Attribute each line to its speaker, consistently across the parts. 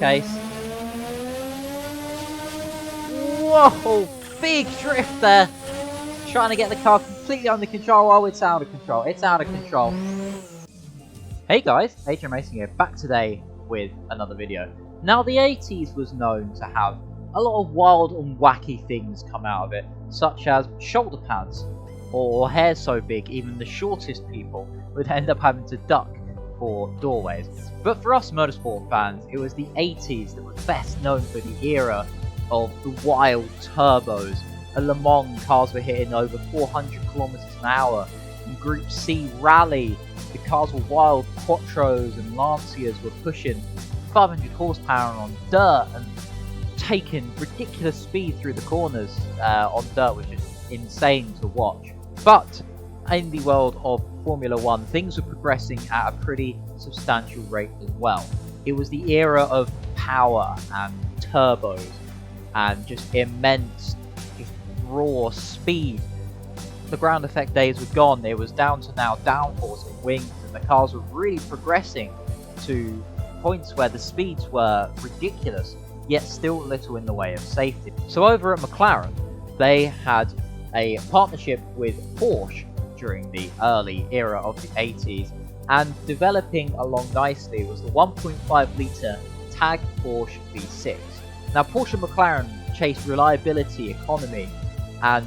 Speaker 1: case. Whoa! Big drift there! Trying to get the car completely under control. Oh, it's out of control. It's out of control. Hey guys, Adrian Racing here, back today with another video. Now, the 80s was known to have a lot of wild and wacky things come out of it, such as shoulder pads, or hair so big even the shortest people would end up having to duck for doorways. But for us motorsport fans, it was the 80s that was best known for the era of the wild turbos. At Le Mans, cars were hitting over 400 kilometers an hour. In Group C Rally, the cars were wild. Quattros and Lancias were pushing 500 horsepower on dirt and taking ridiculous speed through the corners on dirt, which is insane to watch. But in the world of Formula 1, things were progressing at a pretty substantial rate as well. It was the era of power and turbos and just immense, just raw speed. The ground effect days were gone. It was down to now downforce and wings, and the cars were really progressing to points where the speeds were ridiculous, yet still little in the way of safety. So over at McLaren, they had a partnership with Porsche during the early era of the 80s, and developing along nicely was the 1.5 litre TAG Porsche V6. Now, Porsche and McLaren chased reliability, economy, and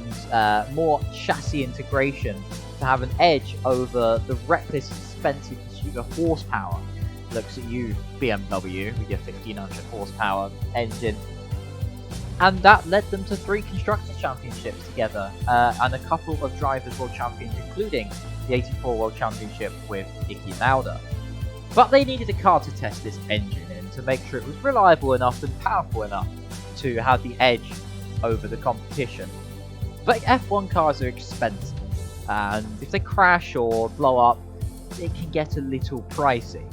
Speaker 1: more chassis integration to have an edge over the reckless, expensive pursuit of horsepower. Looks at you, BMW, with your 1500 horsepower engine. And that led them to 3 Constructors' Championships together, and a couple of Drivers' World Champions, including the 84 World Championship with Niki Lauda. But they needed a car to test this engine in to make sure it was reliable enough and powerful enough to have the edge over the competition. But F1 cars are expensive, and if they crash or blow up, it can get a little pricey.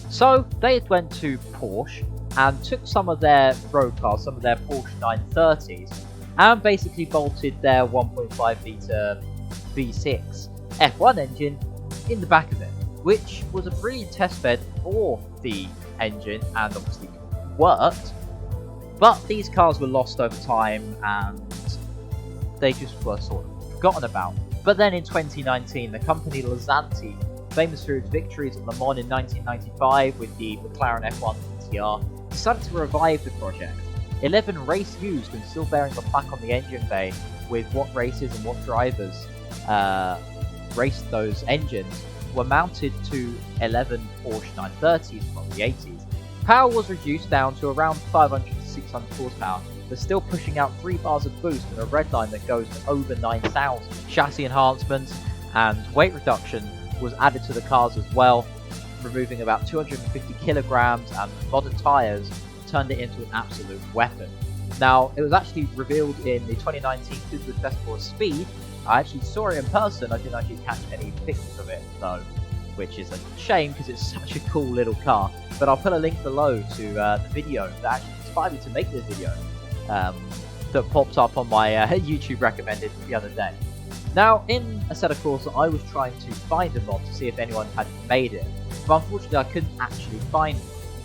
Speaker 1: So they went to Porsche and took some of their road cars, some of their Porsche 930s, and basically bolted their 1.5 litre V6 F1 engine in the back of it, which was a brilliant testbed for the engine and obviously worked. But these cars were lost over time and they just were sort of forgotten about. But then in 2019, the company Lasanti, famous for its victories at Le Mans in 1995 with the McLaren F1 GTR, decided to revive the project. 11 race views when still bearing the plaque on the engine bay with what races and what drivers raced those engines were mounted to 11 Porsche 930s from the 80s. Power was reduced down to around 500 to 600 horsepower, but still pushing out 3 bars of boost and a red line that goes to over 9,000. Chassis enhancements and weight reduction was added to the cars as well, removing about 250 kilograms, and modern tyres turned it into an absolute weapon. Now, it was actually revealed in the 2019 Goodwood Festival of Speed. I actually saw it in person. I didn't actually catch any pictures of it though, which is a shame because it's such a cool little car. But I'll put a link below to the video that actually inspired me to make this video that popped up on my YouTube recommended the other day. Now, in Assetto Corsa, I was trying to find a mod to see if anyone had made it, but unfortunately I couldn't actually find it.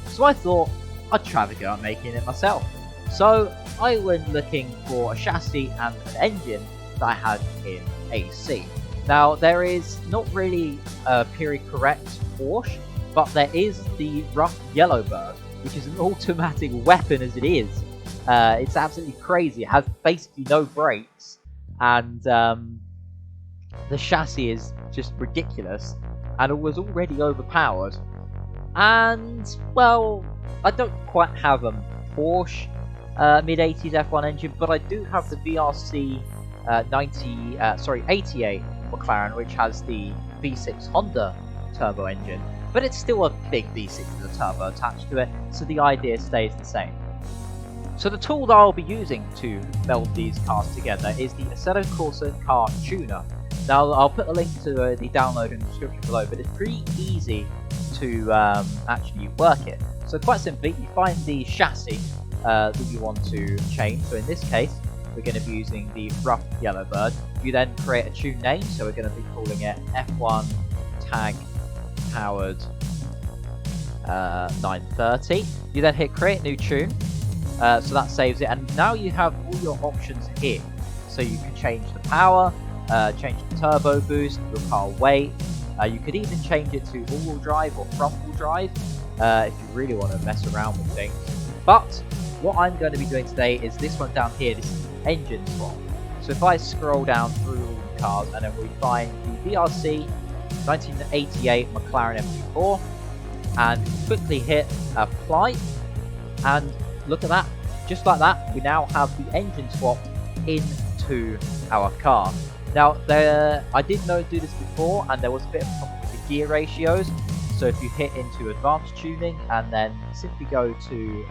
Speaker 1: So I thought I'd try to go out making it myself. So I went looking for a chassis and an engine that I had in AC. Now, there is not really a period correct Porsche, but there is the rough Yellowbird, which is an automatic weapon as it is. It's absolutely crazy. It has basically no brakes, and the chassis is just ridiculous, and it was already overpowered. And, well, I don't quite have a Porsche mid-80s F1 engine, but I do have the VRC 88 McLaren, which has the V6 Honda turbo engine, but it's still a big V6 with a turbo attached to it, so the idea stays the same. So the tool that I'll be using to meld these cars together is the Assetto Corsa Car Tuner. Now, I'll put a link to the download in the description below, but it's pretty easy to actually work it. So quite simply, you find the chassis that you want to change. So in this case, we're going to be using the rough Yellowbird. You then create a tune name, so we're going to be calling it F1 Tag Powered 930. You then hit create new tune, so that saves it, and now you have all your options here. So you can change the power, change the turbo boost, your car weight. You could even change it to all-wheel drive or front-wheel drive if you really want to mess around with things. But what I'm going to be doing today is this one down here, this is engine swap. So if I scroll down through all the cars and then we find the VRC 1988 McLaren MP4 and quickly hit apply, and look at that, just like that, we now have the engine swap into our car. Now, I did do this before, and there was a bit of a problem with the gear ratios. So if you hit into advanced tuning and then simply go to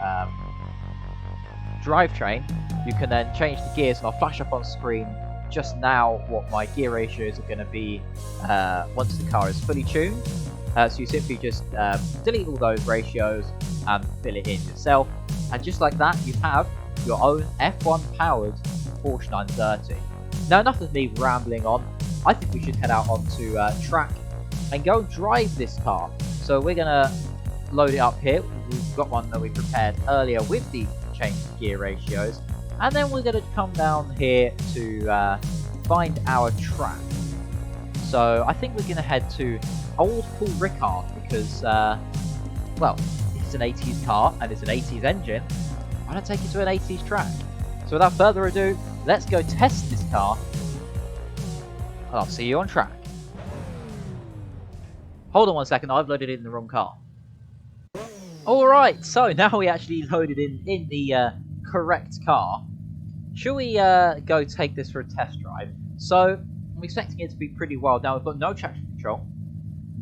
Speaker 1: drivetrain, you can then change the gears, and I'll flash up on screen just now what my gear ratios are going to be once the car is fully tuned. So you simply just delete all those ratios and fill it in yourself. And just like that, you have your own F1 powered Porsche 930. Now, enough of me rambling on. I think we should head out onto track and go drive this car. So we're going to load it up here. We've got one that we prepared earlier with the changed gear ratios. And then we're going to come down here to find our track. So I think we're going to head to old Paul Ricard because, well, it's an 80s car and it's an 80s engine. Why not take it to an 80s track? So without further ado, let's go test this car. I'll see you on track. Hold on one second, I've loaded in the wrong car. Alright, so now we actually loaded in the correct car. Shall we go take this for a test drive? So, I'm expecting it to be pretty wild. Now, we've got no traction control,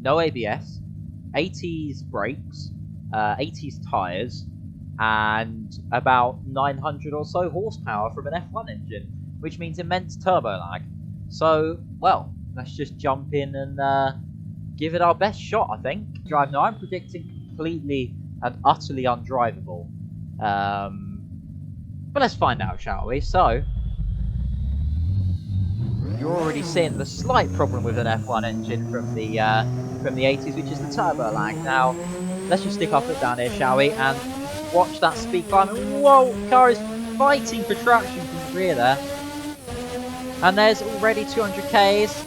Speaker 1: no ABS, 80s brakes, 80s tyres, and about 900 or so horsepower from an F1 engine, which means immense turbo lag. So, well, let's just jump in and give it our best shot, I think. Drive. Now, I'm predicting completely and utterly undrivable. But let's find out, shall we? So, you're already seeing the slight problem with an F1 engine from the 80s, which is the turbo lag. Now, let's just stick our foot down here, shall we? And watch that speed climb. Whoa, car is fighting for traction from the rear there. And there's already 200 Ks.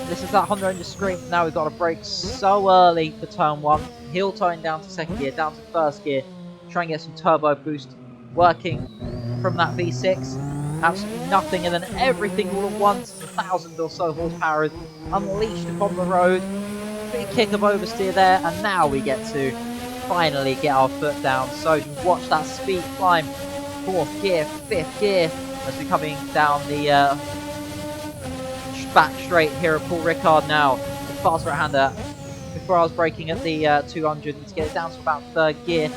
Speaker 1: This is that Honda engine screen. Now we've got to brake so early for turn 1. Heel toeing down to second gear, down to first gear. Try and get some turbo boost working from that V6. Absolutely nothing, and then everything all at once. 1,000 or so horsepower is unleashed upon the road. Big kick of oversteer there, and now we get to finally get our foot down. So you can watch that speed climb. 4th gear, 5th gear, as we're coming down the back straight here at Paul Ricard now. The fast right-hander. Before I was braking at the 200 to get it down to about 3rd gear.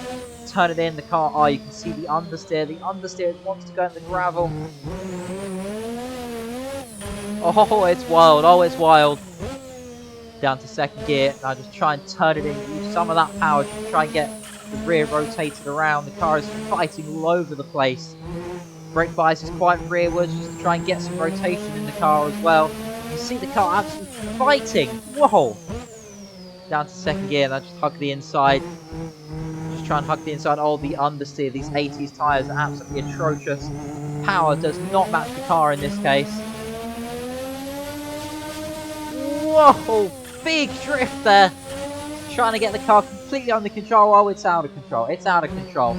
Speaker 1: Turn it in, the car, oh, you can see the understeer. The understeer wants to go in the gravel. Oh, it's wild. Oh, it's wild. Down to 2nd gear. Now just try and turn it in. Use some of that power to try and get the rear rotated around. The car is fighting all over the place. Brake bias is quite rearwards just to try and get some rotation in the car as well. You see the car absolutely fighting. Whoa! Down to 2nd gear, and I just hug the inside. Just try and hug the inside. Oh, the understeer. These 80s tyres are absolutely atrocious. Power does not match the car in this case. Whoa! Big drift there. Trying to get the car completely under control. Oh, it's out of control. It's out of control.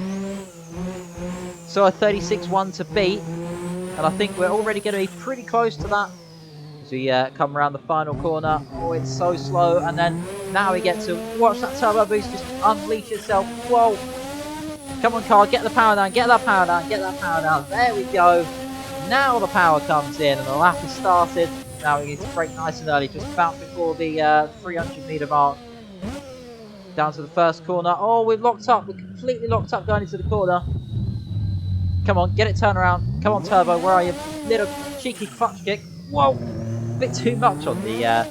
Speaker 1: So a 36.1 to beat. And I think we're already going to be pretty close to that. As we come around the final corner. Oh, it's so slow. And then now we get to watch that turbo boost just unleash itself. Whoa. Come on, car. Get the power down. Get that power down. Get that power down. There we go. Now the power comes in and the lap is started. Now we need to brake nice and early. Just about before the 300 metre mark. Down to the first corner. Oh, we're locked up. We're completely locked up going into the corner. Come on, get it turned around. Come on, turbo. Where are you? Little cheeky clutch kick. Whoa. A bit too much on the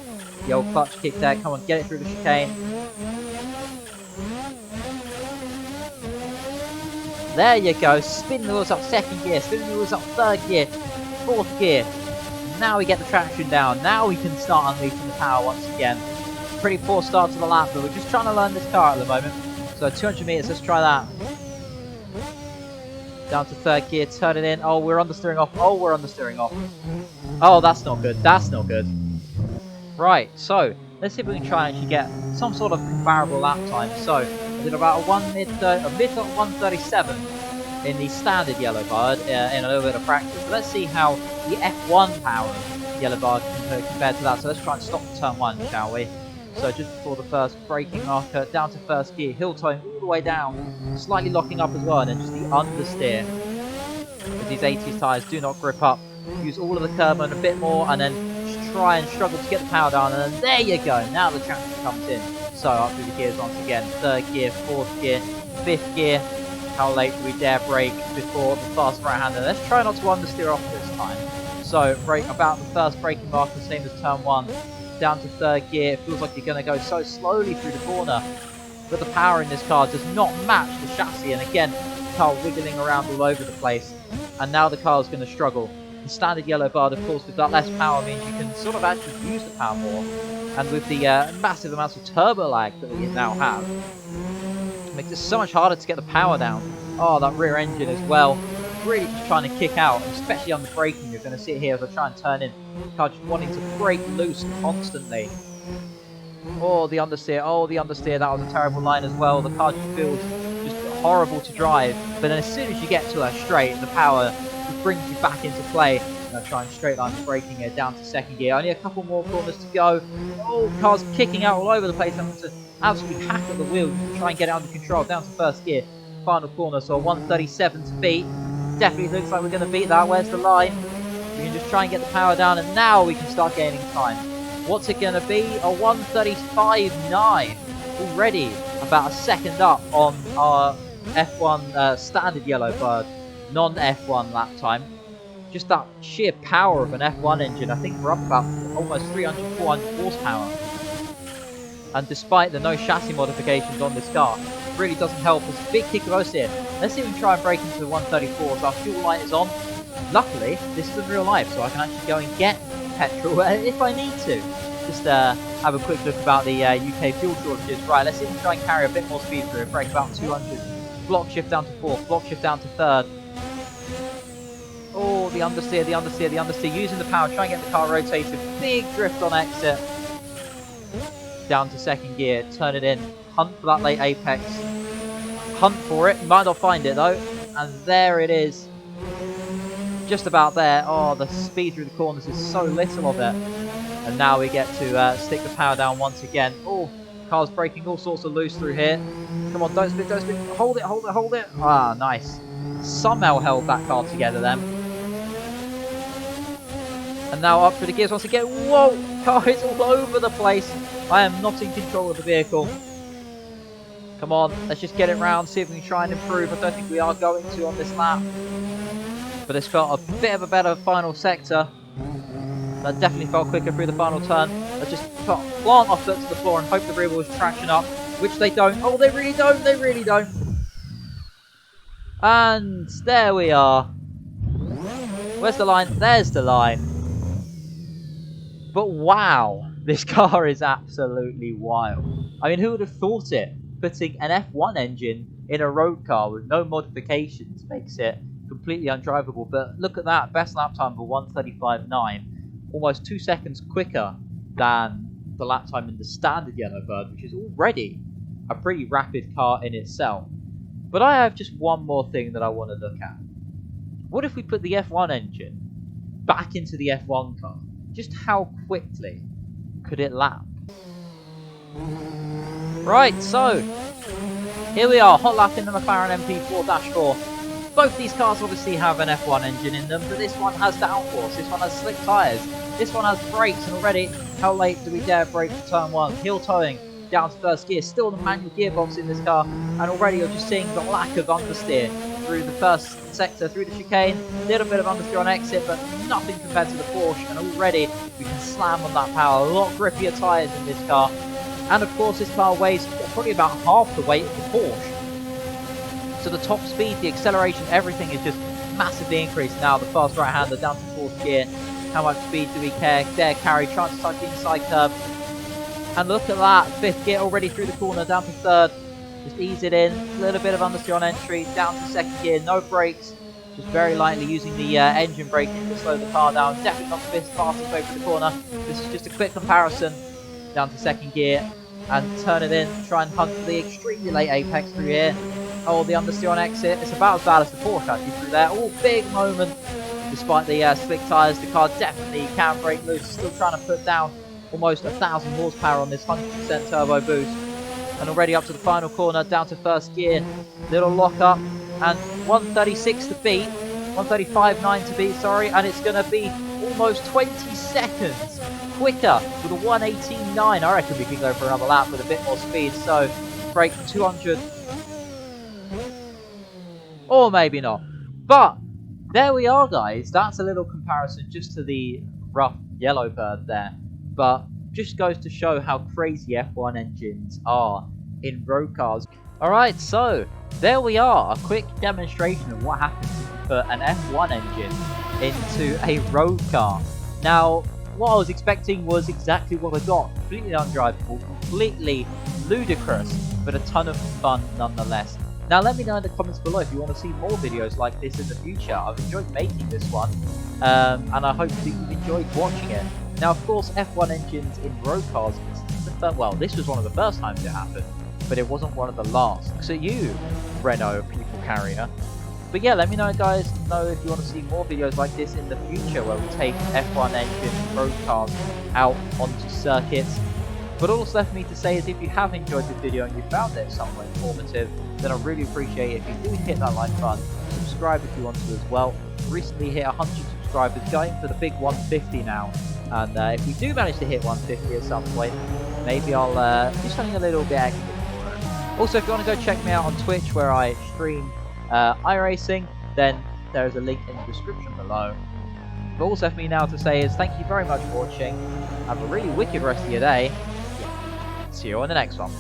Speaker 1: old clutch kick there. Come on, get it through the chicane. There you go. Spin the wheels up 2nd gear. Spin the wheels up 3rd gear. 4th gear. Now we get the traction down. Now we can start unleashing the power once again. Pretty poor start to the lap, but we're just trying to learn this car at the moment. So 200 meters, let's try that. Down to third gear, turn it in. Oh, we're understeering off. Oh, we're understeering off. Oh, that's not good. That's not good. Right, so let's see if we can try and actually get some sort of comparable lap time. So I did about a mid 137 in the standard yellow bird in a little bit of practice. So let's see how the F1 power yellow bird compared to that. So let's try and stop turn 1, shall we? So just before the first braking marker, down to first gear, hill towing all the way down, slightly locking up as well, and then just the understeer. As these 80s tyres do not grip up, use all of the curb and a bit more, and then just try and struggle to get the power down, and then there you go, now the traction comes in. So up through the gears once again, third gear, fourth gear, fifth gear. How late do we dare brake before the fast right-hander? Let's try not to understeer off this time. So brake about the first braking marker, same as turn 1. Down to third gear, it feels like you're going to go so slowly through the corner, but the power in this car does not match the chassis, and again the car wiggling around all over the place, and now the car is going to struggle. The standard yellow bird, of course, with that less power means you can sort of actually use the power more, and with the massive amounts of turbo lag that we now have, it makes it so much harder to get the power down. Oh, that rear engine as well, really just trying to kick out, especially on the braking. You're going to see it here as I try and turn in. The car just wanting to break loose constantly. Oh, the understeer, that was a terrible line as well. The car just feels just horrible to drive, but then as soon as you get to a straight, the power just brings you back into play. I'm trying straight line braking here down to second gear. Only a couple more corners to go. Oh, the car's kicking out all over the place. I'm going to absolutely hack at the wheel to try and get it under control. Down to first gear, final corner, so 137 to beat. Definitely looks like we're going to beat that. Where's the line? We can just try and get the power down, and now we can start gaining time. What's it going to be? A 135.9. Already about a second up on our F1 standard yellow bird non-F1 lap time. Just that sheer power of an F1 engine. I think we're up about almost 300, 400 horsepower. And despite the no chassis modifications on this car, it really doesn't help. There's a big kick of us here. Let's see if we can try and break into the 134. So our fuel light is on. Luckily, this is in real life, so I can actually go and get petrol if I need to. Just have a quick look about the UK fuel shortages. Right, let's see if we can try and carry a bit more speed through it. Brake about 200. Block shift down to 4th. Block shift down to 3rd. Oh, the understeer. Using the power, try and get the car rotated. Big drift on exit. Down to second gear. Turn it in. Hunt for that late apex. Hunt for it. Might not find it though. And there it is. Just about there. Oh, the speed through the corners is so little of it. And now we get to stick the power down once again. Oh, car's breaking all sorts of loose through here. Come on, don't spin. Hold it. Ah, nice. Somehow held that car together then. And now up through the gears once again. Whoa, car is all over the place. I am not in control of the vehicle. Come on, let's just get it round, see if we can try and improve. I don't think we are going to on this lap. But this felt a bit of a better final sector. That definitely felt quicker through the final turn. I just plant my foot to the floor and hope the rear wheels traction up, which they don't. Oh, they really don't. And there we are. Where's the line? There's the line. But wow, this car is absolutely wild. I mean, who would have thought it? Putting an F1 engine in a road car with no modifications makes it completely undrivable. But look at that, best lap time for 135.9. Almost 2 seconds quicker than the lap time in the standard Yellowbird, which is already a pretty rapid car in itself. But I have just one more thing that I want to look at. What if we put the F1 engine back into the F1 car? Just how quickly could it lap? Right, so here we are, hot lap in the McLaren MP4-4. Both these cars obviously have an F1 engine in them, but this one has downforce, this one has slick tyres, this one has brakes, and already, how late do we dare brake for turn 1? Heel towing down to first gear, still the manual gearbox in this car, and already you're just seeing the lack of understeer through the first sector, through the chicane, a little bit of understeer on exit, but nothing compared to the Porsche, and already we can slam on that power. A lot grippier tyres in this car, and of course this car weighs probably about half the weight of the Porsche. So the top speed, the acceleration, everything is just massively increased now. The fast right-hander down to 4th gear. How much speed do we dare carry? Trying to touch the inside curb. And look at that, 5th gear already through the corner, down to 3rd. Just ease it in, a little bit of understeer on entry, down to second gear, no brakes, just very lightly using the engine braking to slow the car down. Definitely not the fastest way for the corner. This is just a quick comparison down to second gear and turn it in, try and hunt for the extremely late apex through here. Oh, the understeer on exit, it's about as bad as the Porsche actually through there. Oh, big moment. Despite the slick tyres, the car definitely can break loose. Still trying to put down almost 1,000 horsepower on this 100% turbo boost. And already up to the final corner, down to first gear. Little lock up, and 136 to beat. 135.9 to beat, sorry. And it's going to be almost 20 seconds quicker with a 118.9. I reckon we can go for another lap with a bit more speed. So, break 200. Or maybe not. But, there we are, guys. That's a little comparison just to the rough yellow bird there. But just goes to show how crazy F1 engines are in road cars. Alright, so there we are. A quick demonstration of what happens if you put an F1 engine into a road car. Now, what I was expecting was exactly what I got. Completely undrivable, completely ludicrous, but a ton of fun nonetheless. Now let me know in the comments below if you want to see more videos like this in the future. I've enjoyed making this one, and I hope that you've enjoyed watching it. Now of course F1 engines in road cars, well, this was one of the first times it happened, but it wasn't one of the last. So you, Renault people carrier. But yeah, let me know guys, if you want to see more videos like this in the future where we take F1 engine road cars out onto circuits. But all that's left for me to say is if you have enjoyed this video and you found it somewhat informative, then I really appreciate it if you do hit that like button, subscribe if you want to as well. Recently hit 100 subscribers, going for the big 150 now. And if we do manage to hit 150 at some point, maybe I'll do something a little bit extra for it. Also, if you want to go check me out on Twitch where I stream iRacing, then there is a link in the description below. But all that's left for me now to say is thank you very much for watching. Have a really wicked rest of your day. See you on the next one.